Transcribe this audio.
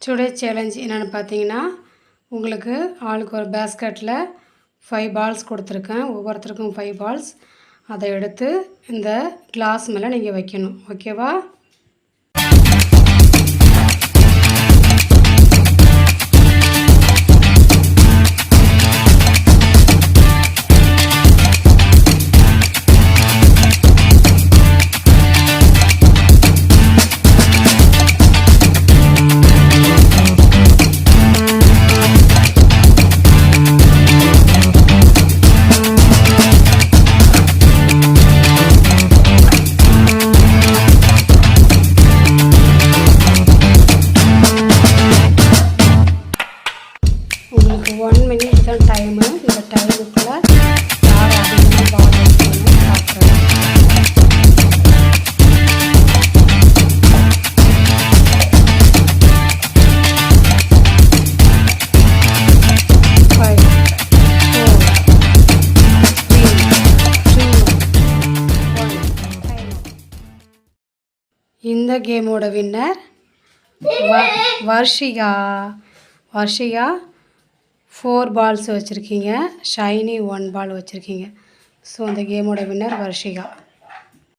Today challenge என்னென்னு பார்த்தீங்கன்னா, உங்களுக்கு ஆளுக்கு ஒரு பேஸ்கெட்டில் 5 பால்ஸ் கொடுத்துருக்கேன். ஒவ்வொருத்தருக்கும் 5 பால்ஸ். அதை எடுத்து இந்த கிளாஸ் மேலே நீங்கள் வைக்கணும். ஓகேவா? உங்களுக்கு 1 minute தான் டைமு. இந்த டைமுக்குள்ளே யார் அதிகமாக பால் வைக்கணும்னு பார்க்குறேன். இந்த கேமோட வின்னர் வர்ஷிகா. 4 பால்ஸ் வச்சுருக்கீங்க. ஷைனி 1 பால் வச்சுருக்கீங்க. ஸோ அந்த கேமோட வின்னர் வர்ஷிகா.